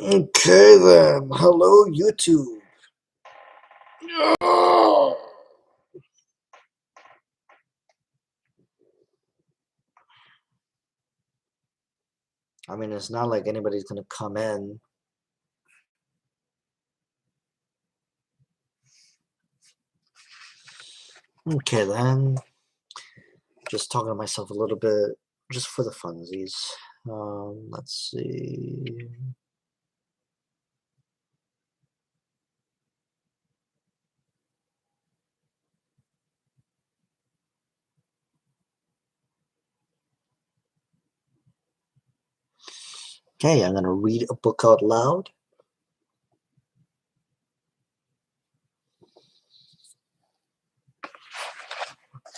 Okay then, hello YouTube. I mean, it's not like anybody's gonna come in. Okay then, just talking to myself a little bit, just for the funsies. Let's see. Okay, I'm gonna read a book out loud.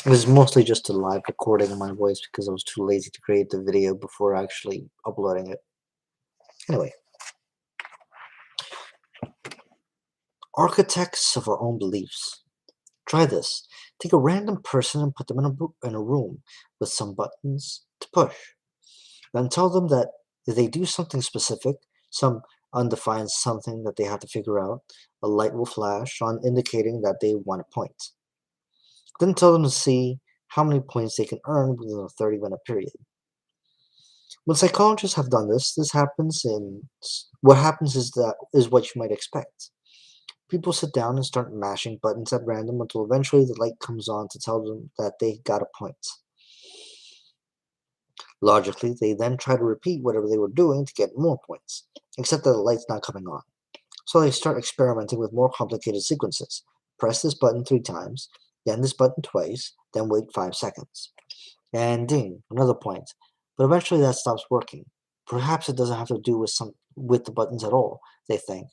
It was mostly just a live recording of my voice because I was too lazy to create the video before actually uploading it. Anyway, architects of our own beliefs. Try this. Take a random person and put them in a room with some buttons to push. Then tell them that if they do something specific, some undefined something that they have to figure out, a light will flash on indicating that they want a point. Then tell them to see how many points they can earn within a 30-minute period. When psychologists have done this happens in what happens is what you might expect. People sit down and start mashing buttons at random until eventually the light comes on to tell them that they got a point. Logically, they then try to repeat whatever they were doing to get more points, except that the light's not coming on. So they start experimenting with more complicated sequences. Press this button 3 times, then this button twice, then wait 5 seconds. And ding, another point. But eventually that stops working. Perhaps it doesn't have to do with the buttons at all, they think.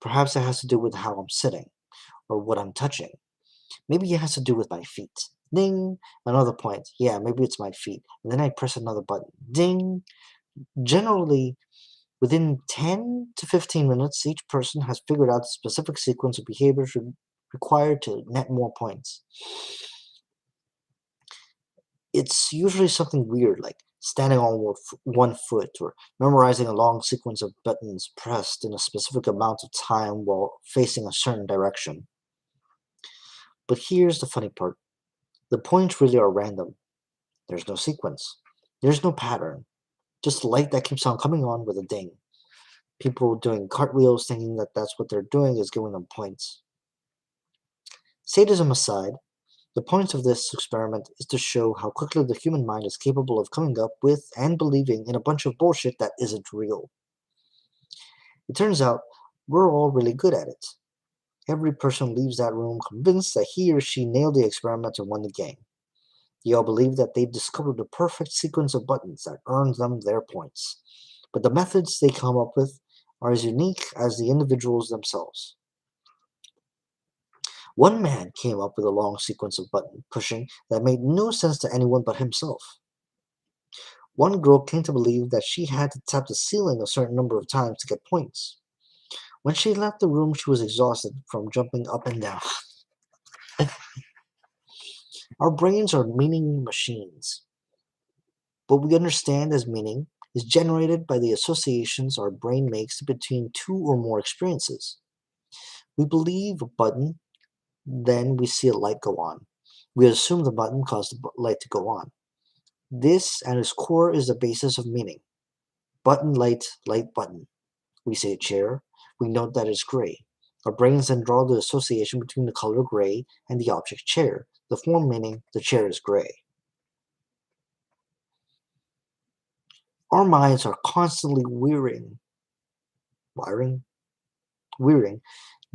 Perhaps it has to do with how I'm sitting, or what I'm touching. Maybe it has to do with my feet. Ding! Another point. Yeah, maybe it's my feet. And then I press another button. Ding! Generally, within 10 to 15 minutes, each person has figured out the specific sequence of behaviors required to net more points. It's usually something weird, like standing on one foot or memorizing a long sequence of buttons pressed in a specific amount of time while facing a certain direction. But here's the funny part. The points really are random. There's no sequence. There's no pattern. Just light that keeps on coming on with a ding. People doing cartwheels thinking that that's what they're doing is giving them points. Sadism aside, the point of this experiment is to show how quickly the human mind is capable of coming up with and believing in a bunch of bullshit that isn't real. It turns out we're all really good at it. Every person leaves that room convinced that he or she nailed the experiment and won the game. They all believe that they've discovered the perfect sequence of buttons that earns them their points. But the methods they come up with are as unique as the individuals themselves. One man came up with a long sequence of button pushing that made no sense to anyone but himself. One girl came to believe that she had to tap the ceiling a certain number of times to get points. When she left the room, she was exhausted from jumping up and down. Our brains are meaning machines. What we understand as meaning is generated by the associations our brain makes between two or more experiences. We believe a button, then we see a light go on. We assume the button caused the light to go on. This, at its core, is the basis of meaning. Button, light, light, button. We say chair, we note that it's gray. Our brains then draw the association between the color gray and the object chair, the form meaning the chair is gray. Our minds are constantly wearing,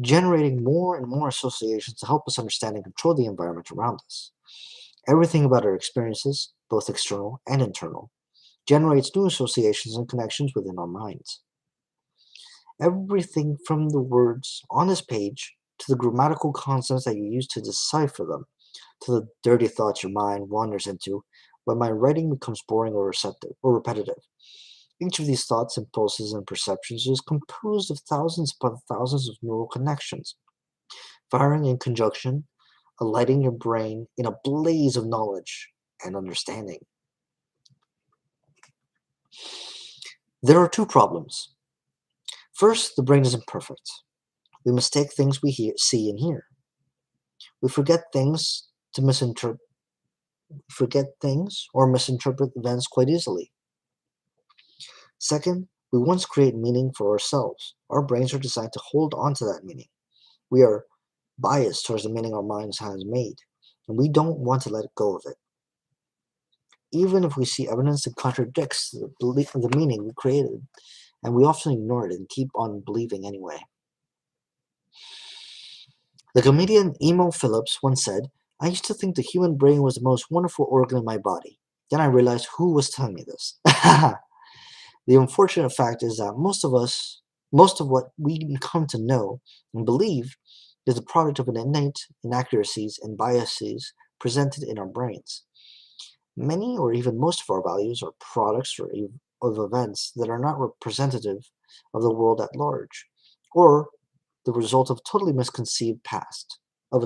generating more and more associations to help us understand and control the environment around us. Everything about our experiences, both external and internal, generates new associations and connections within our minds. Everything from the words on this page to the grammatical concepts that you use to decipher them, to the dirty thoughts your mind wanders into when my writing becomes boring or repetitive. Each of these thoughts, impulses, and perceptions is composed of thousands upon thousands of neural connections, firing in conjunction, alighting your brain in a blaze of knowledge and understanding. There are two problems. First, the brain isn't perfect. We mistake things we see and hear. We forget things or misinterpret events quite easily. Second, we once create meaning for ourselves. Our brains are designed to hold on to that meaning. We are biased towards the meaning our minds has made, and we don't want to let go of it. Even if we see evidence that contradicts the meaning we created, and we often ignore it and keep on believing anyway. The comedian Emo Phillips once said, "I used to think the human brain was the most wonderful organ in my body. Then I realized who was telling me this." The unfortunate fact is that most of what we come to know and believe is the product of an innate inaccuracies and biases presented in our brains. Many or even most of our values are products of events that are not representative of the world at large, or the result of a totally misconceived past. The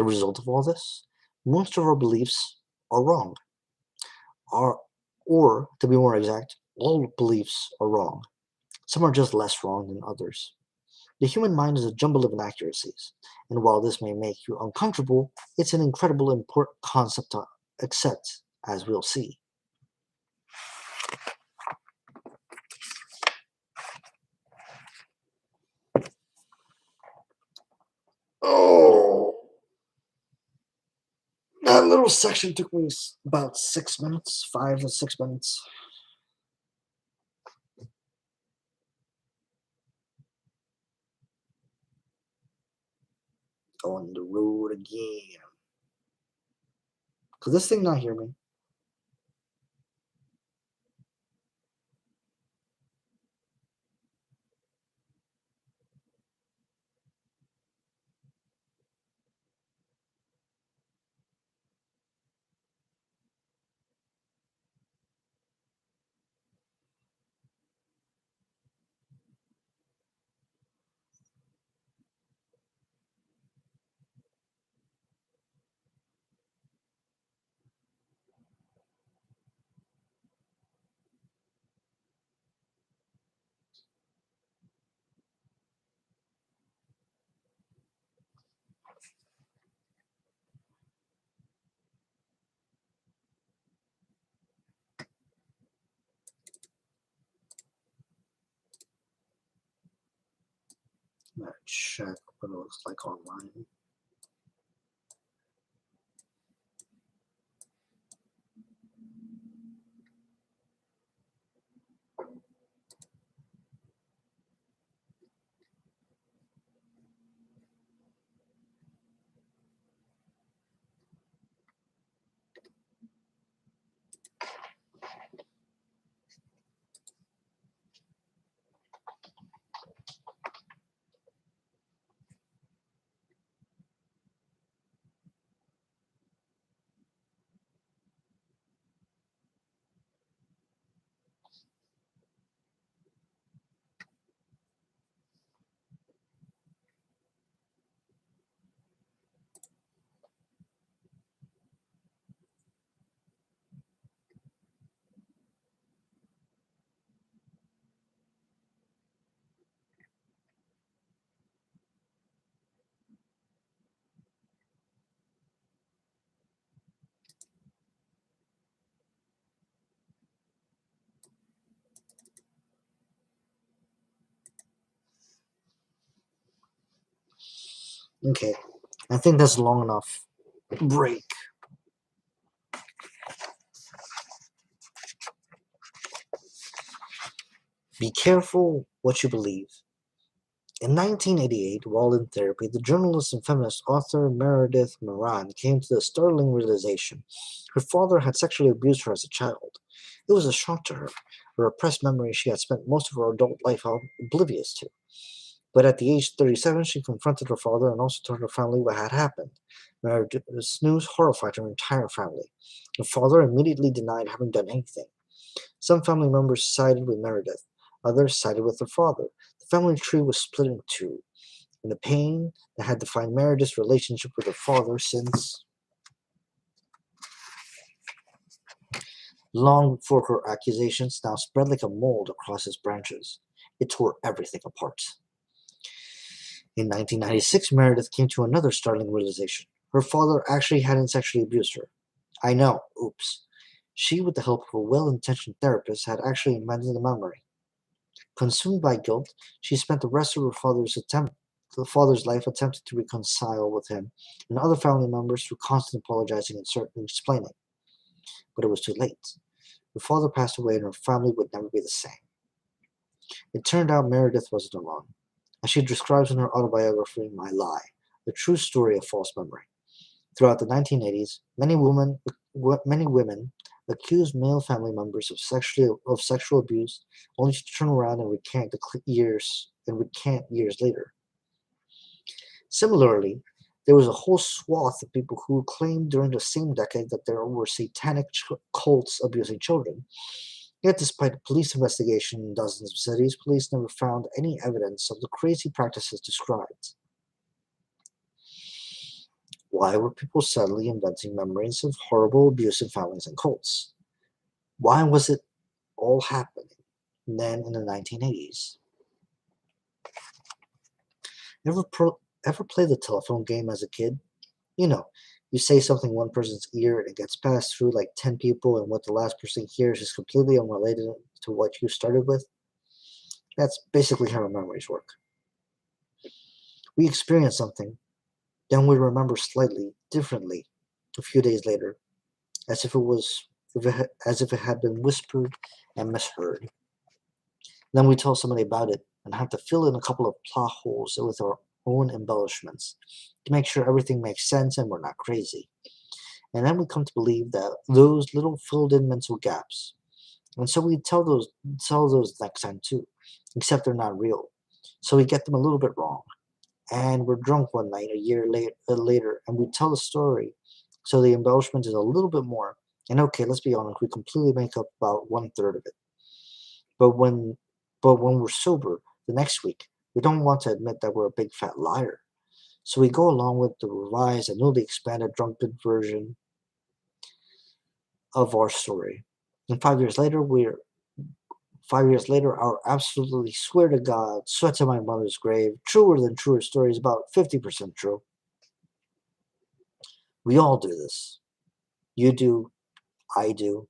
result of all this, most of our beliefs are wrong, are, or to be more exact, all beliefs are wrong. Some are just less wrong than others. The human mind is a jumble of inaccuracies, and while this may make you uncomfortable, it's an incredible important concept to accept, as we'll see. Oh, that little section took me about 6 minutes, 5 to 6 minutes. On the road again. Could this thing not hear me? I'm gonna check what it looks like online. Okay, I think that's long enough break. Be careful what you believe. In 1988, while in therapy, the journalist and feminist author Meredith Moran came to the startling realization her father had sexually abused her as a child. It was a shock to her, a repressed memory she had spent most of her adult life oblivious to. But at the age of 37, she confronted her father and also told her family what had happened. Meredith's news horrified her entire family. Her father immediately denied having done anything. Some family members sided with Meredith, others sided with her father. The family tree was split in two, and the pain that had defined Meredith's relationship with her father since long before her accusations now spread like a mold across its branches. It tore everything apart. In 1996, Meredith came to another startling realization. Her father actually hadn't sexually abused her. I know, oops. She, with the help of a well-intentioned therapist, had actually invented the memory. Consumed by guilt, she spent the rest of the father's life attempting to reconcile with him and other family members through constant apologizing and certain explaining. But it was too late. Her father passed away and her family would never be the same. It turned out Meredith wasn't alone. As she describes in her autobiography, My Lie, the true story of false memory. Throughout the 1980s, many women accused male family members of sexual abuse, only to turn around and recant years later. Similarly, there was a whole swath of people who claimed during the same decade that there were satanic cults abusing children. Yet, despite a police investigation in dozens of cities, police never found any evidence of the crazy practices described. Why were people suddenly inventing memories of horrible abuse in families and cults? Why was it all happening then in the 1980s? Ever, ever play the telephone game as a kid? You know, you say something in one person's ear and it gets passed through like 10 people, and what the last person hears is completely unrelated to what you started with. That's basically how our memories work. We experience something, then we remember slightly differently a few days later, as if it had been whispered and misheard. Then we tell somebody about it and have to fill in a couple of plot holes with our own embellishments to make sure everything makes sense and we're not crazy. And then we come to believe that those little filled in mental gaps. And so we tell those next time too, except they're not real. So we get them a little bit wrong. And we're drunk one night later and we tell the story. So the embellishment is a little bit more. And okay, let's be honest, we completely make up about 1/3 of it. But when we're sober the next week, we don't want to admit that we're a big fat liar. So we go along with the revised and newly expanded drunken version of our story. And 5 years later, our absolutely swear to God, sweat to my mother's grave, truer than truer story is about 50% true. We all do this. You do, I do.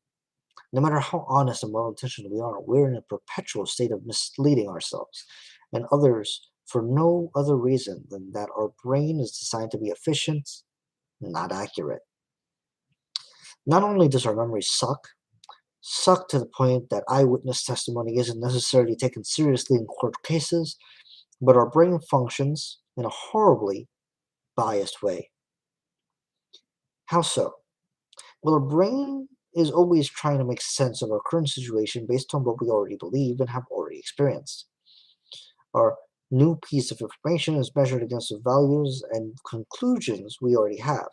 No matter how honest and well intentioned we are, we're in a perpetual state of misleading ourselves and others for no other reason than that our brain is designed to be efficient, not accurate. Not only does our memory suck to the point that eyewitness testimony isn't necessarily taken seriously in court cases, but our brain functions in a horribly biased way. How so? Well, our brain is always trying to make sense of our current situation based on what we already believe and have already experienced. Our new piece of information is measured against the values and conclusions we already have.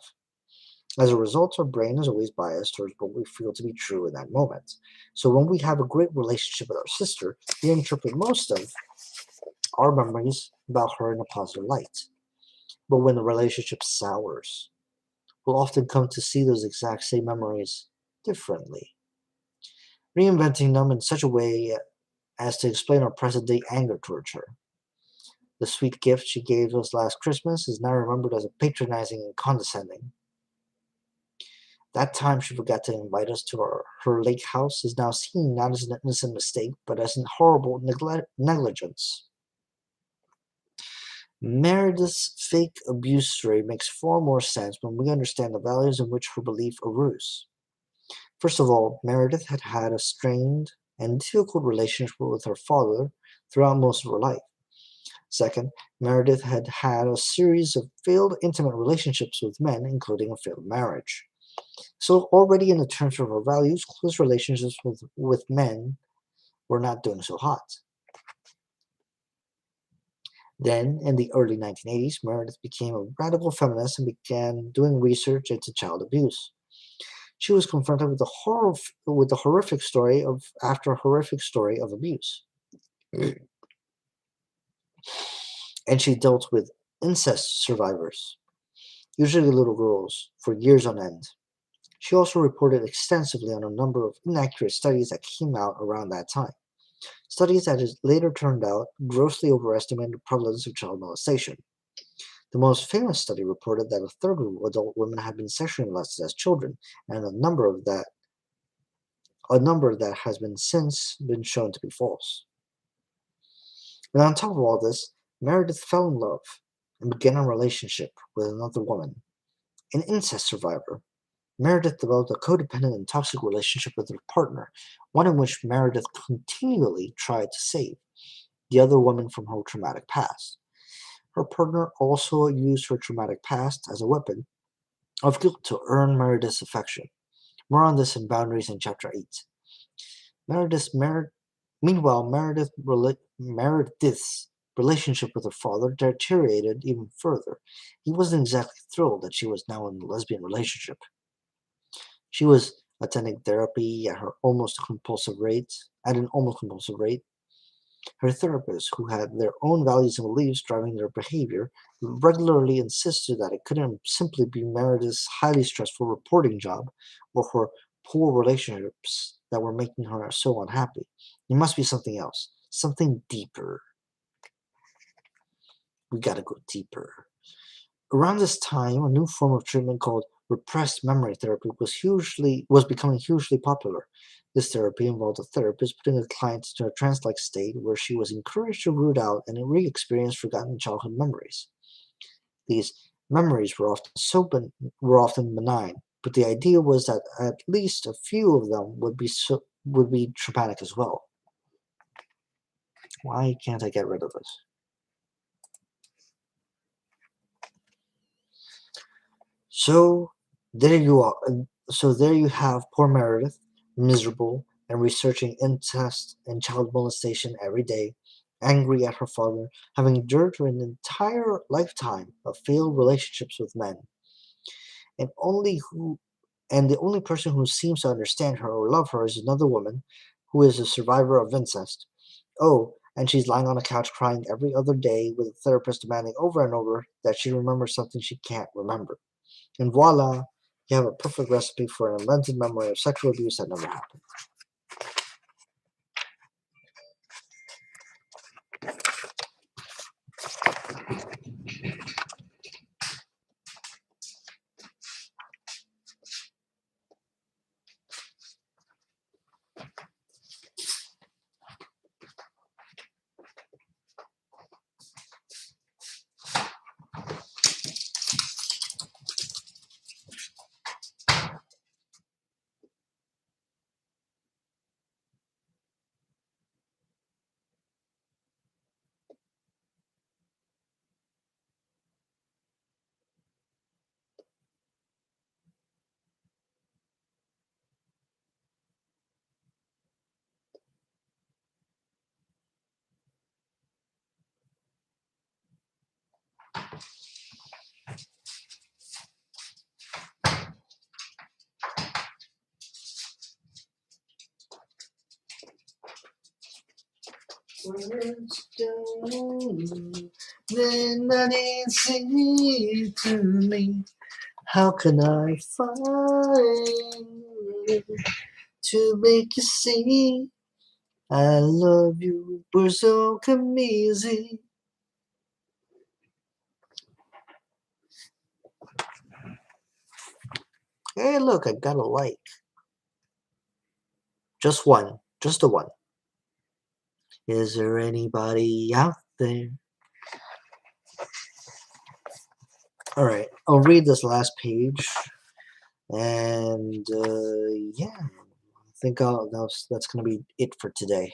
As a result, our brain is always biased towards what we feel to be true in that moment. So when we have a great relationship with our sister, we interpret most of our memories about her in a positive light. But when the relationship sours, we'll often come to see those exact same memories differently, reinventing them in such a way as to explain our present day anger towards her. The sweet gift she gave us last Christmas is now remembered as patronizing and condescending. That time she forgot to invite us to her lake house is now seen not as an innocent mistake, but as a horrible negligence. Meredith's fake abuse story makes far more sense when we understand the values in which her belief arose. First of all, Meredith had had a strained and difficult relationship with her father throughout most of her life. Second, Meredith had had a series of failed intimate relationships with men, including a failed marriage. So already in the terms of her values, close relationships with men were not doing so hot. Then, in the early 1980s, Meredith became a radical feminist and began doing research into child abuse. She was confronted with the horrific story after horrific story of abuse. And she dealt with incest survivors, usually little girls, for years on end. She also reported extensively on a number of inaccurate studies that came out around that time. Studies that later turned out grossly overestimated the prevalence of child molestation. The most famous study reported that a third of adult women had been sexually molested as children, and a number that has been since been shown to be false. And on top of all this, Meredith fell in love and began a relationship with another woman, an incest survivor. Meredith developed a codependent and toxic relationship with her partner, one in which Meredith continually tried to save the other woman from her traumatic past. Her partner also used her traumatic past as a weapon of guilt to earn Meredith's affection. More on this in Boundaries in Chapter 8. Meredith's Mer- Meanwhile, Meredith's relationship with her father deteriorated even further. He wasn't exactly thrilled that she was now in a lesbian relationship. She was attending therapy at an almost compulsive rate. Her therapists, who had their own values and beliefs driving their behavior, regularly insisted that it couldn't simply be Meredith's highly stressful reporting job or her poor relationships that were making her so unhappy. It must be something else, something deeper. We gotta go deeper. Around this time, a new form of treatment called repressed memory therapy was becoming hugely popular. This therapy involved a therapist putting a client into a trance-like state where she was encouraged to root out and re-experience forgotten childhood memories. These memories were often benign, but the idea was that at least a few of them would be traumatic as well. Why can't I get rid of this? So there you are. So there you have poor Meredith, miserable and researching incest and child molestation every day, angry at her father, having endured an entire lifetime of failed relationships with men, and only who and the only person who seems to understand her or love her is another woman who is a survivor of incest. Oh, and she's lying on a couch crying every other day with a therapist demanding over and over that she remembers something she can't remember. And voila, you have a perfect recipe for an invented memory of sexual abuse that never happened. Words don't mean anything to me. How can I find to make you see I love you? We're so come easy. Hey, look, I got a like. Just one. Just a one. Is there anybody out there? Alright, I'll read this last page. And yeah, I think that's going to be it for today.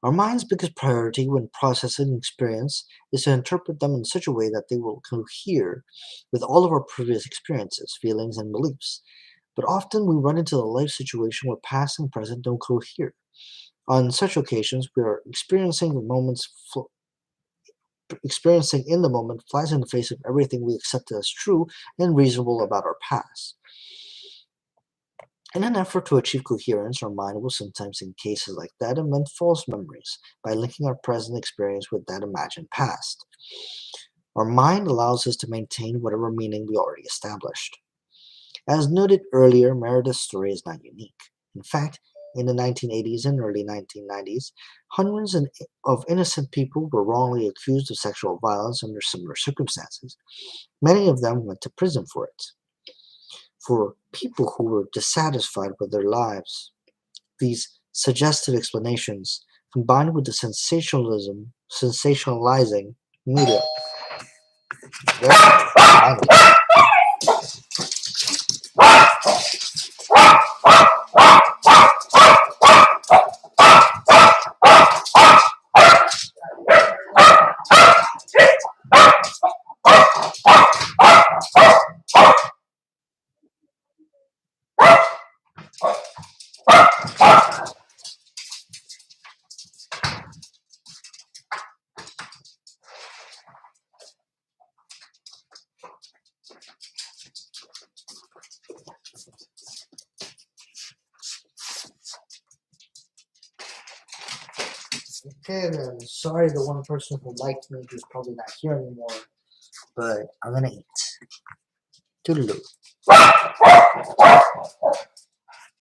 Our mind's biggest priority when processing experience is to interpret them in such a way that they will cohere with all of our previous experiences, feelings, and beliefs. But often we run into a life situation where past and present don't cohere. On such occasions, we are experiencing in the moment flies in the face of everything we accepted as true and reasonable about our past. In an effort to achieve coherence, our mind will sometimes, in cases like that, invent false memories by linking our present experience with that imagined past. Our mind allows us to maintain whatever meaning we already established. As noted earlier, Meredith's story is not unique. In fact, in the 1980s and early 1990s, hundreds of innocent people were wrongly accused of sexual violence under similar circumstances. Many of them went to prison for it. For people who were dissatisfied with their lives, these suggestive explanations, combined with the sensationalizing media, okay, then. Sorry, the one person who liked me who's probably not here anymore, but I'm gonna eat. Toodaloo.